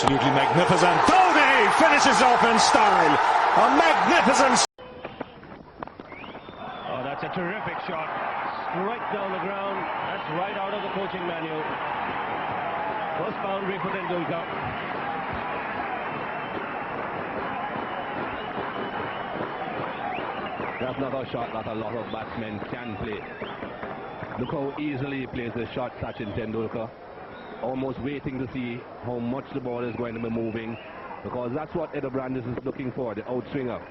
Absolutely magnificent. Dhoni finishes off in style. A magnificent. Oh, that's a terrific shot. Straight down the ground. That's right out of the coaching manual. First boundary for Tendulkar. That's not a shot that a lot of batsmen can play. Look how easily he plays the shot, Sachin Tendulkar. Almost waiting to see how much the ball is going to be moving, because that's what Eddie Brandis is looking for, the outswinger.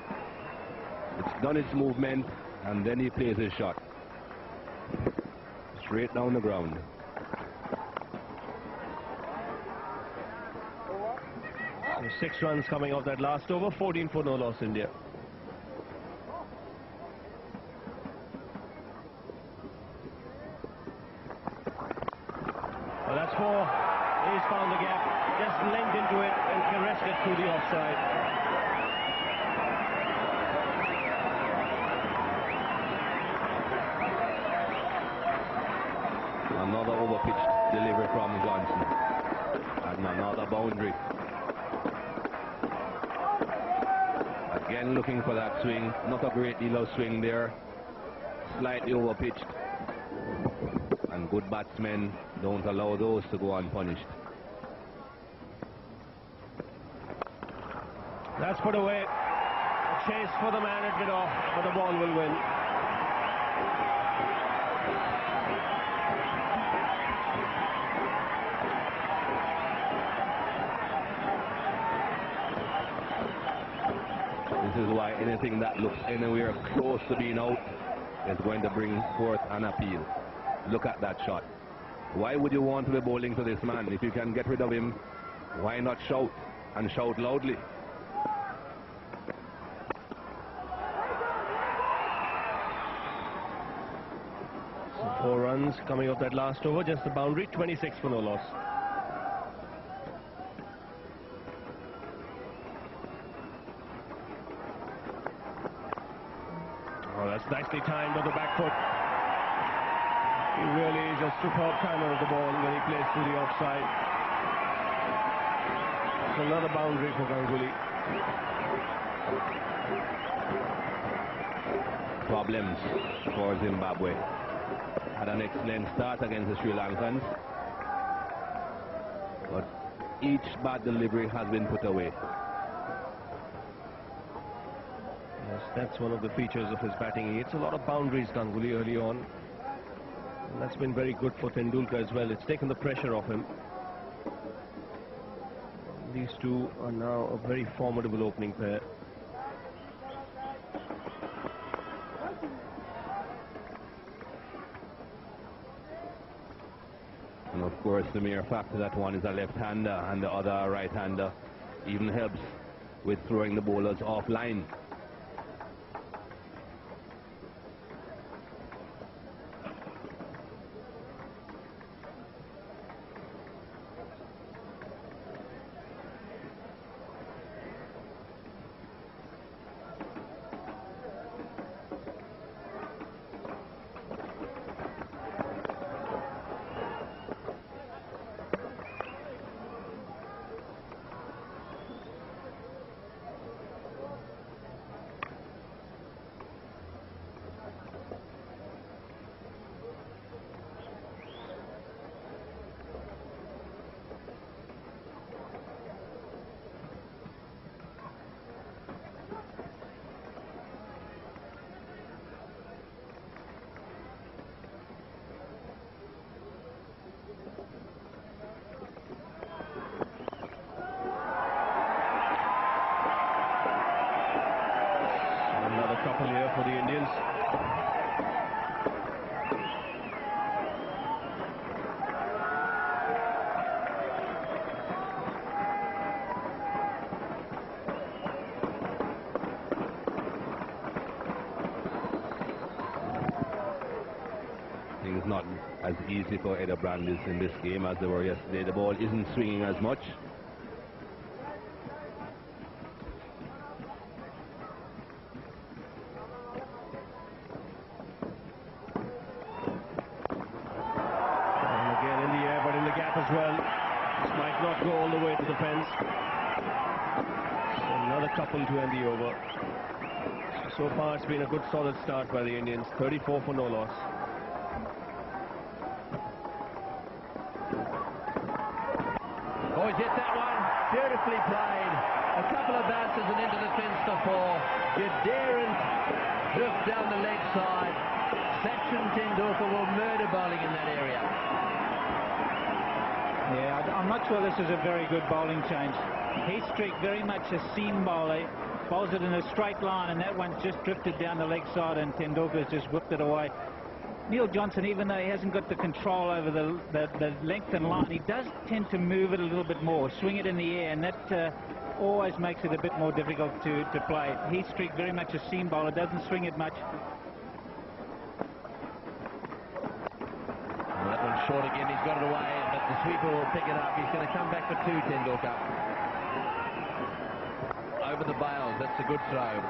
It's done its movement, and then he plays his shot. Straight down the ground. So 6 runs coming off that last over, 14 for no loss India. Well, that's 4. He's found the gap, just leant into it and caressed it through the offside. Another overpitched delivery from Johnson. And another boundary. Again looking for that swing. Not a great deal of swing there. Slightly overpitched. And good batsmen don't allow those to go unpunished. That's put away. Chase for the man at mid-off, but the ball will win. This is why anything that looks anywhere close to being out is going to bring forth an appeal. Look at that shot. Why would you want to be bowling to this man? If you can get rid of him, why not shout, and shout loudly? So 4 runs coming off that last over, just the boundary, 26 for no loss. Oh, that's nicely timed on the back foot. He really is a superb timer of the ball when he plays through the offside. It's another boundary for Ganguly. Problems for Zimbabwe. Had an excellent start against the Sri Lankans, but each bad delivery has been put away. Yes, that's one of the features of his batting. He hits a lot of boundaries, Ganguly, early on. And that's been very good for Tendulkar as well. It's taken the pressure off him. These two are now a very formidable opening pair. And of course, the mere fact that one is a left-hander and the other a right-hander even helps with throwing the bowlers offline. Couple here for the Indians. Things not as easy for Eddie Brandis in this game as they were yesterday. The ball isn't swinging as much. As well. This might not go all the way to the fence. runs. Another couple to end the over. So far it's been a good solid start by the Indians. 34 for no loss. Oh, he's hit that one. Beautifully played. A couple of bounces and into the fence for four. You daren't drift down the leg side. Sachin Tendulkar will murder bowling in that area. Yeah, I'm not sure this is a very good bowling change. Heathstreak, very much a seam bowler, bowls it in a straight line, and that one's just drifted down the leg side, and Tendulkar's just whipped it away. Neil Johnson, even though he hasn't got the control over the length and line, he does tend to move it a little bit more, swing it in the air, and that always makes it a bit more difficult to play. Heathstreak, very much a seam bowler, doesn't swing it much. Well, that one's short again, he's got it away, but the sweeper will pick it up. He's going to come back for two, Tendulkar. Over the bails, that's a good throw.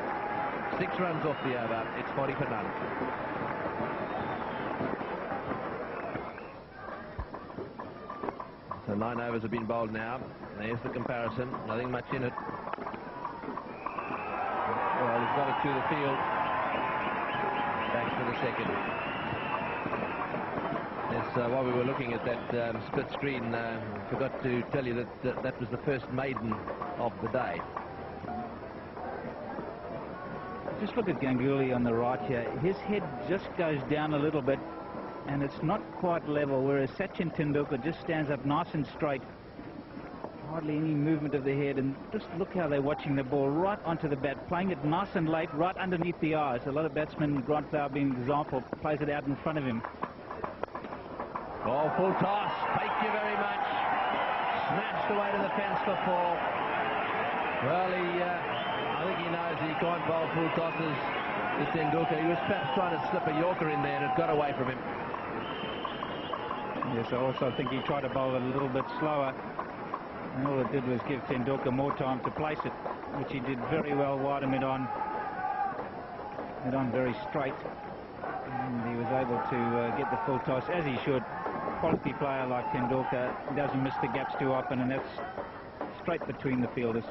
6 runs off the over, it's 40 for none. So 9 overs have been bowled now. There's the comparison. Nothing much in it. Well, he's got it to the field. Back for the second. Yes, while we were looking at that split screen, forgot to tell you that that was the first maiden of the day. Just look at Ganguly on the right here. His head just goes down a little bit, and it's not quite level, whereas Sachin Tendulkar just stands up nice and straight. Hardly any movement of the head, and just look how they're watching the ball right onto the bat, playing it nice and late, right underneath the eyes. A lot of batsmen, Grant Flower being an example, plays it out in front of him. Oh, full toss. Thank you very much. Smashed away to the fence for 4. Well, I think he knows he can't bowl full tosses to Tendulkar. He was perhaps trying to slip a Yorker in there, and it got away from him. Yes, I also think he tried to bowl it a little bit slower, and all it did was give Tendulkar more time to place it, which he did very well wide and mid-on very straight, and he was able to get the full toss, as he should. Quality player like Tendulkar doesn't miss the gaps too often, and that's straight between the fielders.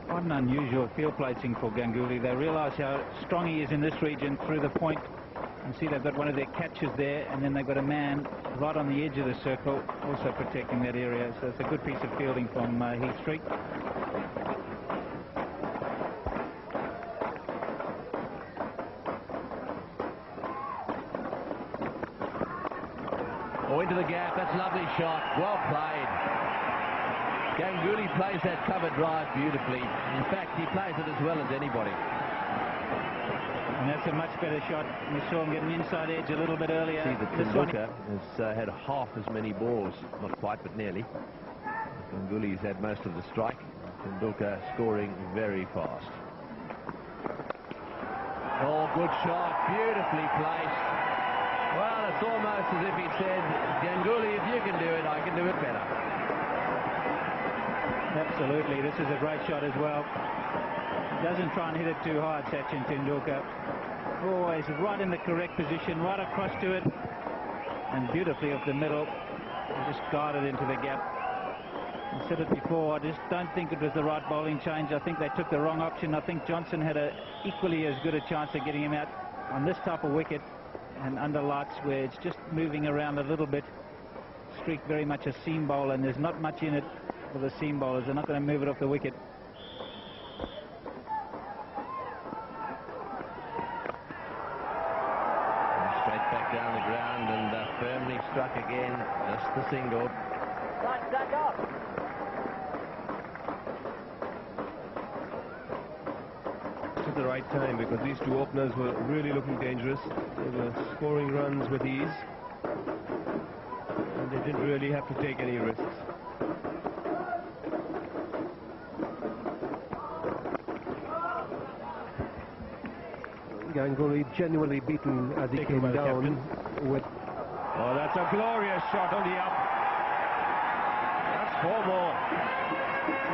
Quite an unusual field placing for Ganguly. They realise how strong he is in this region through the point. You see they've got one of their catchers there, and then they've got a man right on the edge of the circle also protecting that area. So it's a good piece of fielding from Heathstreak. Oh, into the gap. That's a lovely shot. Well played. Ganguly plays that cover drive beautifully. In fact, he plays it as well as anybody. And that's a much better shot. We saw him get an inside edge a little bit earlier. See that Tendulkar has had half as many balls, not quite, but nearly. Ganguly's had most of the strike. Tendulkar scoring very fast. Oh, good shot. Beautifully placed. Well, it's almost as if he said, Ganguly, if you can do it, I can do it better. Absolutely. This is a great shot as well. Doesn't try and hit it too hard, Sachin Tendulkar. Always right in the correct position, right across to it, and beautifully off the middle. Just guided into the gap. I said it before, I just don't think it was the right bowling change. I think they took the wrong option. I think Johnson had equally as good a chance of getting him out on this type of wicket and under lights where it's just moving around a little bit. Streak very much a seam bowler, and there's not much in it for the seam bowlers. They're not going to move it off the wicket. Down the ground and firmly struck again, just the single. At the right time, because these two openers were really looking dangerous. They were scoring runs with ease, and they didn't really have to take any risks. Ganguly genuinely beaten as he came down with... Oh, that's a glorious shot on the up. 4 more.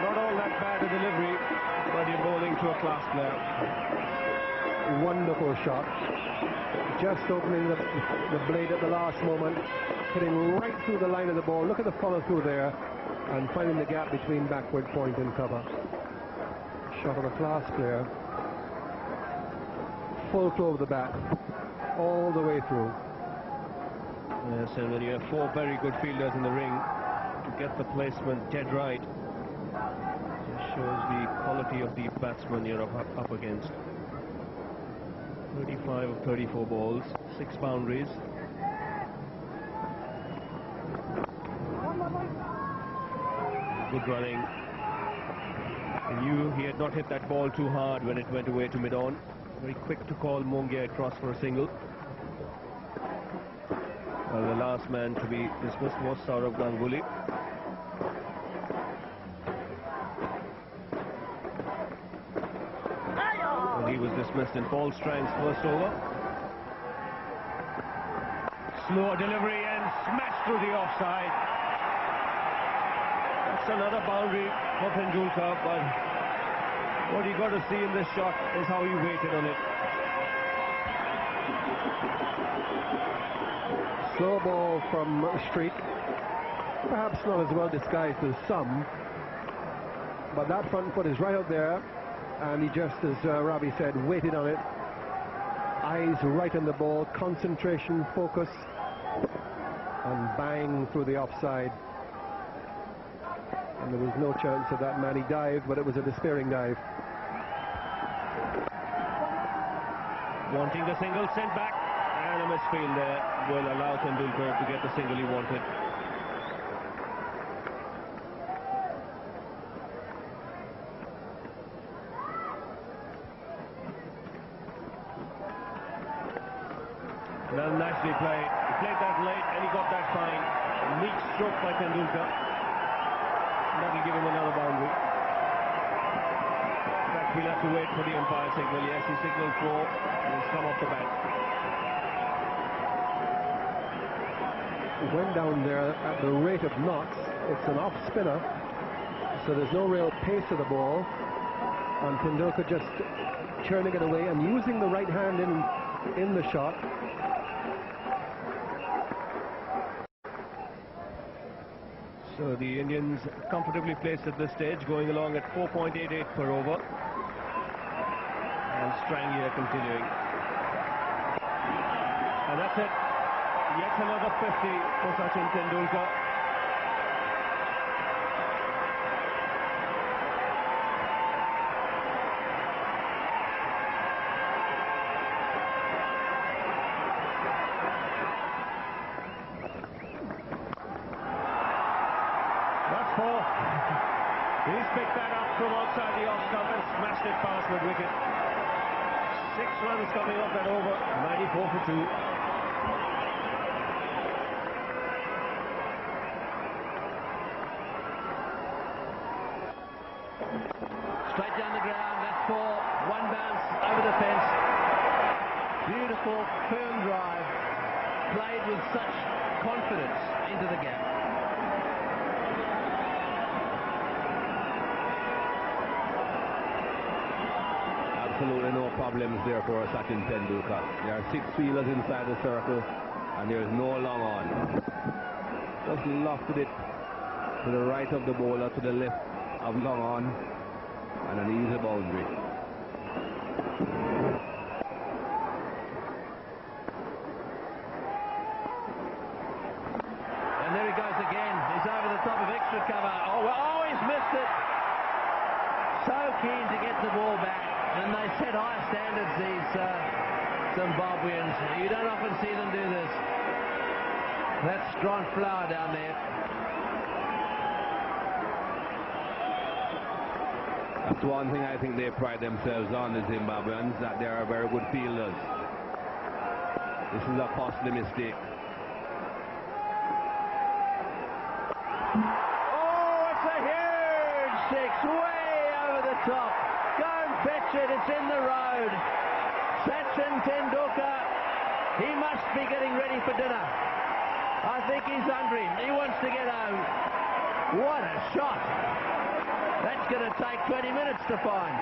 Not all that bad a delivery, but you're bowling to a class player. Wonderful shot. Just opening the blade at the last moment, hitting right through the line of the ball. Look at the follow through there, and finding the gap between backward point and cover. Shot of a class player. Full flow of the bat, all the way through. Yes, and when you have 4 very good fielders in the ring, to get the placement dead right, just shows the quality of the batsman you're up against. 35 of 34 balls, 6 boundaries. Good running. He knew he had not hit that ball too hard when it went away to mid-on. Very quick to call Mongia across for a single. Well, the last man to be dismissed was Saurav Ganguly. And he was dismissed in Paul Strang's first over. Slow delivery and smashed through the offside. That's another boundary for Tendulkar, but what you got to see in this shot is how he waited on it. Slow ball from Street, perhaps not as well disguised as some, but that front foot is right out there, and he just, as Ravi said, waited on it. Eyes right on the ball, concentration, focus, and bang through the offside. And there was no chance of that man. He dived, but it was a despairing dive. Wanting the single, sent back, and a misfield there will allow Tendulkar to get the single he wanted. Well, nicely played. He played that late and he got that fine. A neat stroke by Tendulkar. That'll give him another boundary. In fact, we'll have to wait for the umpire signal. Yes, he signaled 4. He's come off the bat. Went down there at the rate of knots. It's an off spinner, so there's no real pace of the ball, and Tendulkar just churning it away and using the right hand in the shot. So the Indians comfortably placed at this stage, going along at 4.88 per over, and Strang here continuing, and that's it. Yet another 50 for Sachin Tendulkar. That's 4. He's picked that up from outside the off stump and smashed it past mid-wicket. 6 runs coming off that over, 94 for 2. Straight down the ground, that's 4. 1 bounce over the fence. Beautiful, firm drive. Played with such confidence into the gap. Absolutely no problems there for Sachin Tendulkar. There are 6 fielders inside the circle, and there is no long on. Just lofted it to the right of the bowler, to the left of long on, and an easy boundary. And there he goes again. He's over the top of extra cover. Oh, he's missed it. So keen to get the ball back. And they set high standards, these Zimbabweans. You don't often see them do this. That's strong flower down there. That's one thing I think they pride themselves on, the Zimbabweans, that they are very good fielders. This is a costly mistake. Oh, it's a huge 6, way over the top. Go and fetch it, it's in the road. Sachin Tendulkar, he must be getting ready for dinner. I think he's hungry, he wants to get home. What a shot! That's going to take 20 minutes to find.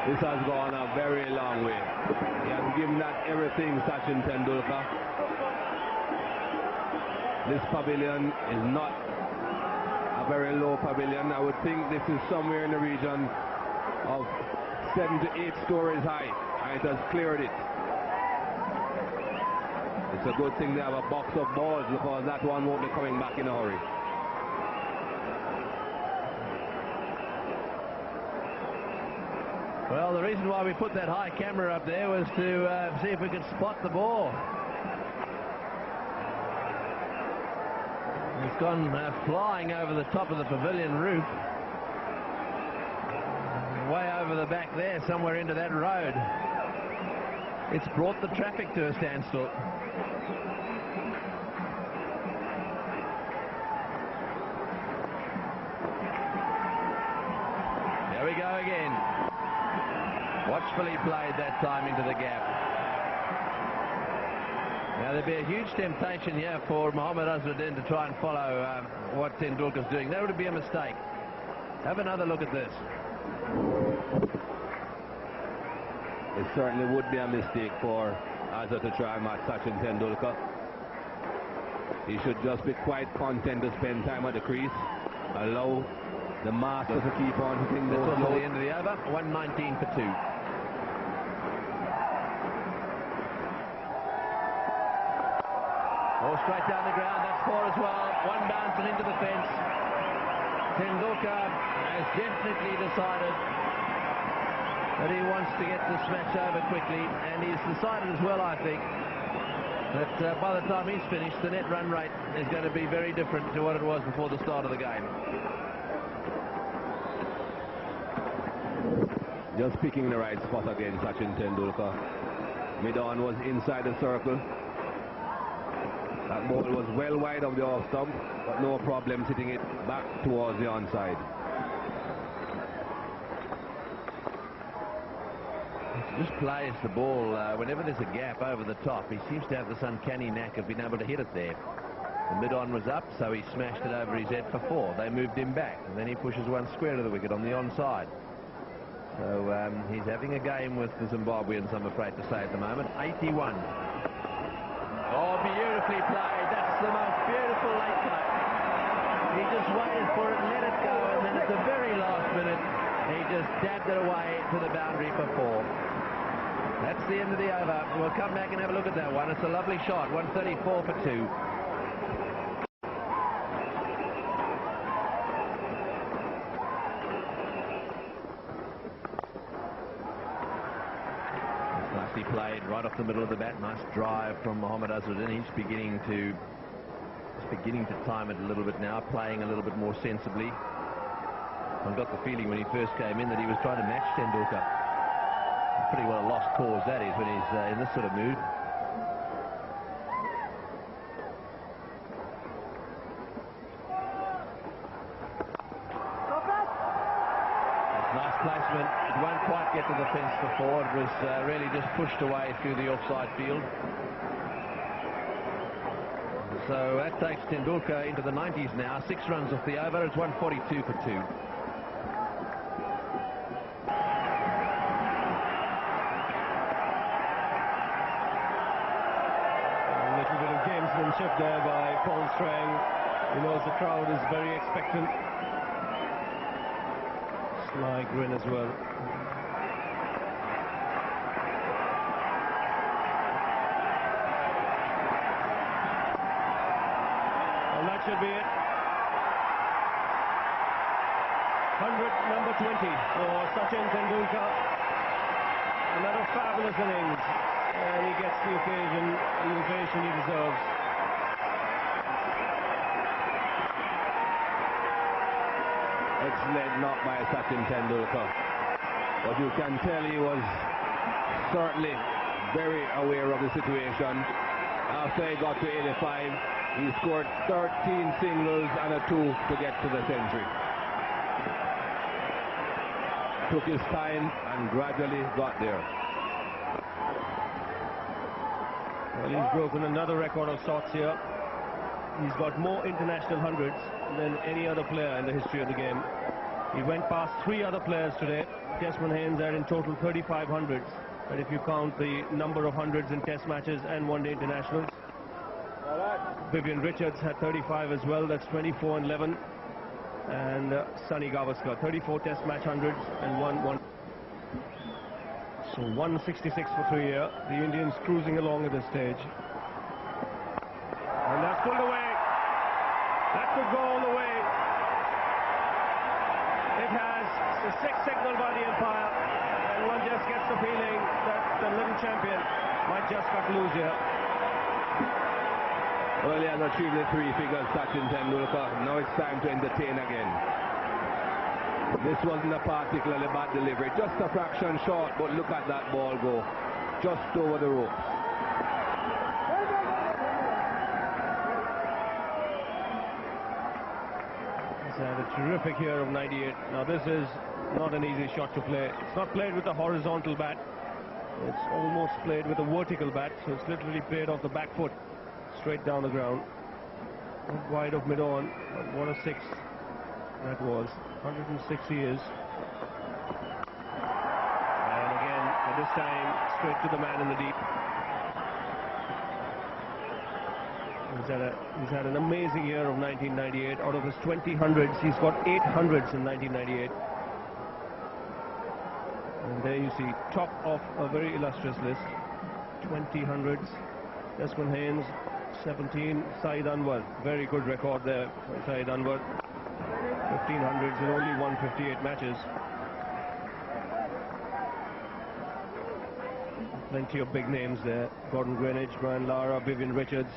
This has gone a very long way. He has given that everything, Sachin Tendulkar. This pavilion is not a very low pavilion. I would think this is somewhere in the region of 7 to 8 stories high, and it has cleared it. It's a good thing they have a box of balls, because that one won't be coming back in a hurry. Well, the reason why we put that high camera up there was to see if we could spot the ball. It's gone flying over the top of the pavilion roof. Way over the back there, somewhere into that road. It's brought the traffic to a standstill. There we go again. Watchfully played that time into the gap. Now there'd be a huge temptation here for Mohammad Azharuddin to try and follow what Tendulkar's doing. That would be a mistake. Have another look at this. It certainly would be a mistake for Azhar to try and match Sachin Tendulkar. He should just be quite content to spend time at the crease. Allow the master to keep on hitting those That's also lows. the end of the over. 119 for 2. All straight down the ground. That's 4 as well. One bounce and into the fence. Tendulkar has definitely decided that he wants to get this match over quickly, and he's decided as well, I think, that by the time he's finished, the net run rate is going to be very different to what it was before the start of the game. Just picking the right spot again, Sachin Tendulkar. Mid-on was inside the circle. That ball was well wide of the off stump, but no problem hitting it back towards the onside. He just plays the ball whenever there's a gap over the top. He seems to have this uncanny knack of being able to hit it there. The mid-on was up, so he smashed it over his head for 4. They moved him back, and then he pushes one square to the wicket on the onside. So he's having a game with the Zimbabweans, I'm afraid to say, at the moment. 81. Oh, beautifully played. That's the most beautiful late play. He just waited for it, let it go, and then at the very last minute, he just dabbed it away to the boundary for 4. That's the end of the over. We'll come back and have a look at that one. It's a lovely shot. 134 for 2. Nicely played right off the middle of the bat. Nice drive from Mohammad Azharuddin. He's beginning to time it a little bit now, playing a little bit more sensibly. I got the feeling when he first came in that he was trying to match Tendulkar. Pretty well a lost cause that is when he's in this sort of mood. Nice placement. It won't quite get to the fence before. It was really just pushed away through the offside field. So that takes Tendulkar into the 90s now. 6 runs off the over. It's 142 for 2. Gamesmanship there by Paul Strang. He knows the crowd is very expectant. Sly grin as well. And that should be it. 100, number 20 for Sachin Tendulkar. Another fabulous innings. And he gets the occasion, the ovation he deserves. Excellent knock by Sachin Tendulkar. But you can tell he was certainly very aware of the situation. After he got to 85, he scored 13 singles and a 2 to get to the century. Took his time and gradually got there. Well, he's broken another record of sorts here. He's got more international hundreds than any other player in the history of the game. He went past 3 other players today. Desmond Haynes had in total 35 hundreds. But if you count the number of hundreds in test matches and one-day internationals, Vivian Richards had 35 as well. That's 24 and 11. And Sunny Gavaskar, 34 test match hundreds and one. So 166 for 3 here. The Indians cruising along at this stage. And that's pulled away. That could go all the way. It has the 6th signal by the umpire, and one just gets the feeling that the little champion might just cut loose here. Well, he has achieved the 3 figures, Sachin Tendulkar. Now it's time to entertain again. This wasn't a particularly bad delivery, just a fraction short, but look at that ball go, just over the ropes. He's had a terrific year of 98. Now this is not an easy shot to play. It's not played with a horizontal bat. It's almost played with a vertical bat, so it's literally played off the back foot, straight down the ground. Not wide of mid-on, but what a 6 that was. 106 years. And again, at this time, straight to the man in the deep. He's had an amazing year of 1998. Out of his 20 hundreds, he's got 8 hundreds in 1998. And there you see, top of a very illustrious list. 20 hundreds. Desmond Haynes, 17. Saeed Anwar, very good record there for Saeed Anwar. 15 hundreds in only 158 matches. Plenty of big names there. Gordon Greenidge, Brian Lara, Vivian Richards.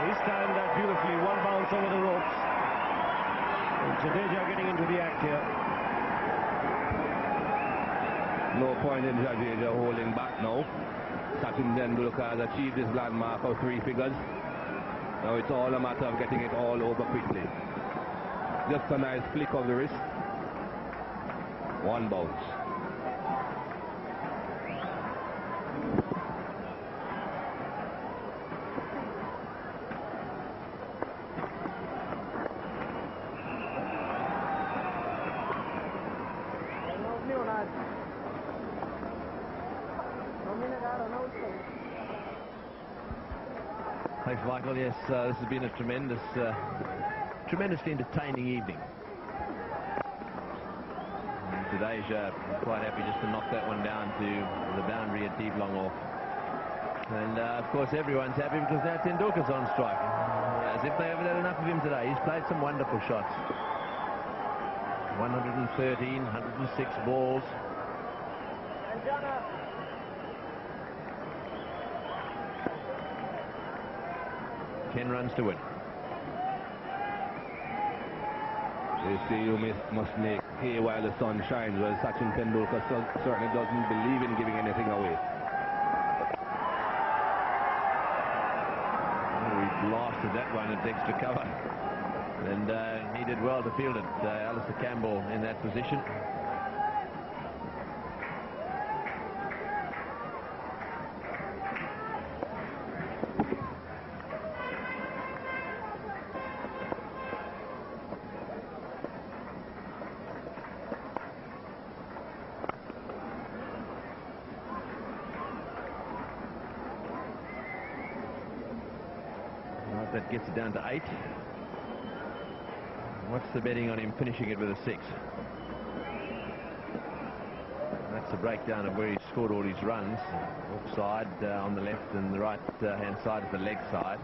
He's timed that beautifully. One bounce over the ropes. And Jadeja getting into the act here. No point in Sharjah holding back now. Sachin Tendulkar has achieved his landmark of 3 figures. Now it's all a matter of getting it all over quickly. Just a nice flick of the wrist. One bounce. Thanks, Michael. Yes, this has been a tremendously entertaining evening. Jadeja quite happy just to knock that one down to the boundary at deep long off. And of course everyone's happy because now Tendulkar's on strike. As if they haven't had enough of him today. He's played some wonderful shots. 113, 106 balls. 10 runs to win. They say you must make hay while the sun shines. Well, Sachin Tendulkar certainly doesn't believe in giving anything away. Oh, he blasted that one at extra cover. And he did well to field it. Alistair Campbell in that position. That gets it down to 8. What's the betting on him finishing it with a 6? That's a breakdown of where he scored all his runs. Offside on the left and the right hand side is the leg side.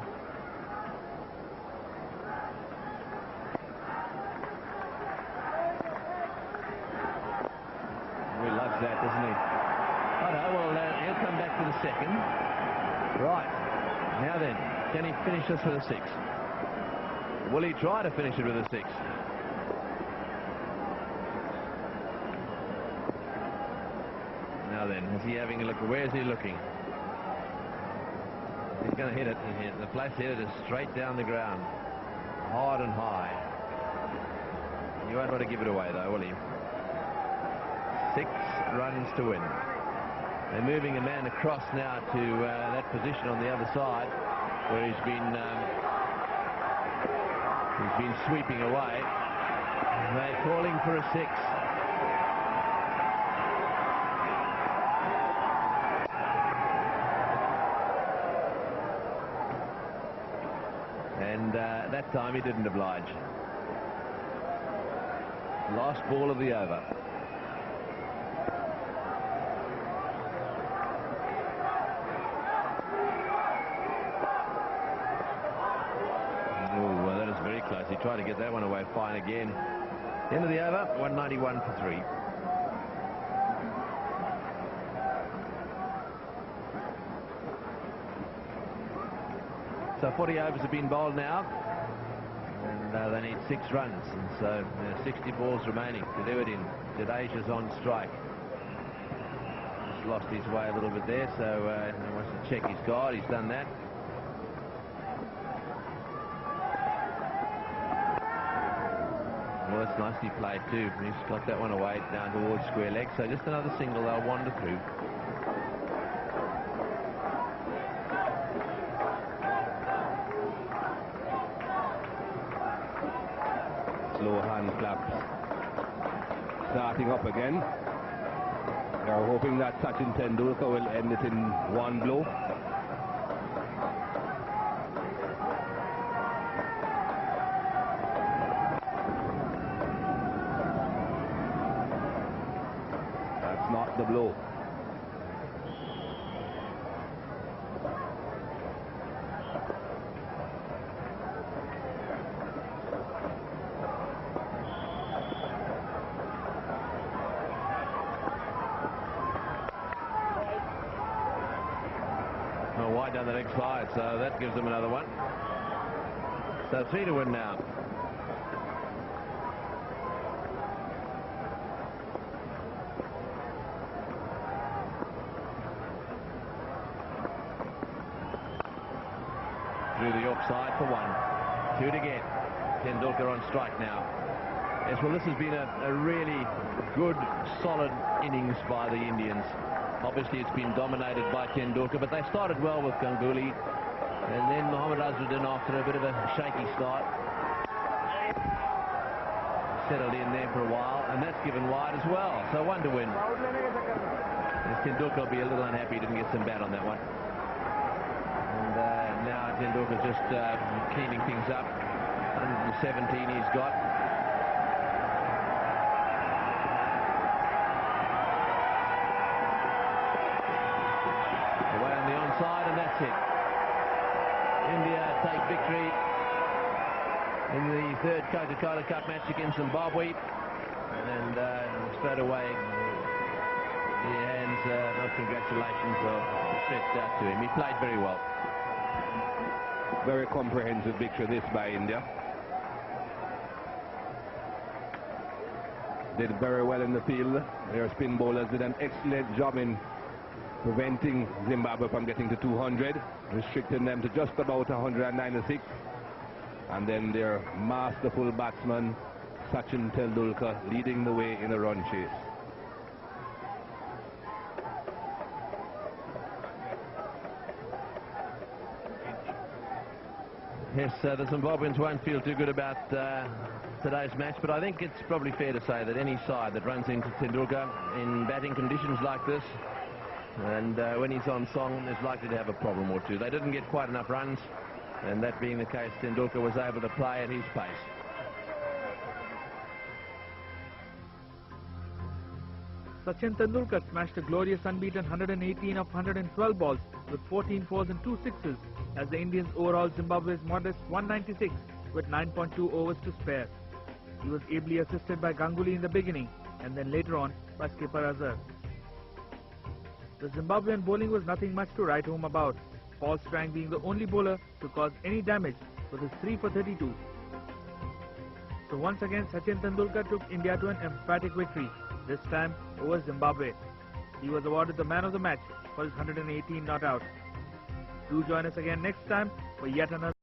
He loves that, doesn't he? Oh no, well he'll come back for the second. Right, now then. Can he finish this with a 6? Will he try to finish it with a 6? Now then, is he having a look? Where is he looking? He's going to hit it. The place hit it straight down the ground. Hard and high. He won't want to give it away, though, will he? 6 runs to win. They're moving a man across now to that position on the other side, where he's been sweeping away. They're calling for a 6. And that time he didn't oblige. Last ball of the over. Oh, well, that is very close. He tried to get that one away fine again. End of the over, 191 for 3. So 40 overs have been bowled now, and they need 6 runs, and so 60 balls remaining to do it in. Jadesia's on strike. Just lost his way a little bit there, so he wants to check his guard. He's done that. Well, that's nicely played too. He's got that one away down towards square leg, so just another single. They'll wander through. Slow hand flaps starting up again. They're hoping that Sachin Tendulkar will end it in one blow. That's not the blow. Wide down the next side, so that gives them another one. So 3 to win now. Through the offside for 1. 2 to get. Tendulkar on strike now. Yes, well, this has been a really good, solid innings by the Indians. Obviously, it's been dominated by Tendulkar, but they started well with Ganguly, and then Mohammad Azharuddin, after a bit of a shaky start, settled in there for a while, and that's given wide as well. So 1 to win. Tendulkar will be a little unhappy he didn't get some bat on that one. And now Tendulkar's just cleaning things up. 117 he's got. Side, and that's it. India take victory in the 3rd Coca-Cola Cup match against Zimbabwe, and straight away the hands of congratulations are stretched out to him. He played very well. Very comprehensive victory this by India. Did very well in the field. Their spin bowlers did an excellent job in preventing Zimbabwe from getting to 200, restricting them to just about 196, and then their masterful batsman Sachin Tendulkar leading the way in a run chase. Yes, the Zimbabweans won't feel too good about today's match, but I think it's probably fair to say that any side that runs into Tendulkar in batting conditions like this, and when he's on song, is likely to have a problem or two. They didn't get quite enough runs, and that being the case, Tendulkar was able to play at his pace. Sachin Tendulkar smashed a glorious unbeaten 118 of 112 balls with 14 fours and 2 sixes as the Indians overhauled Zimbabwe's modest 196 with 9.2 overs to spare. He was ably assisted by Ganguly in the beginning and then later on by skipper Azhar. The Zimbabwean bowling was nothing much to write home about, Paul Strang being the only bowler to cause any damage with his 3 for 32. So once again Sachin Tendulkar took India to an emphatic victory, this time over Zimbabwe. He was awarded the man of the match for his 118 not out. Do join us again next time for yet another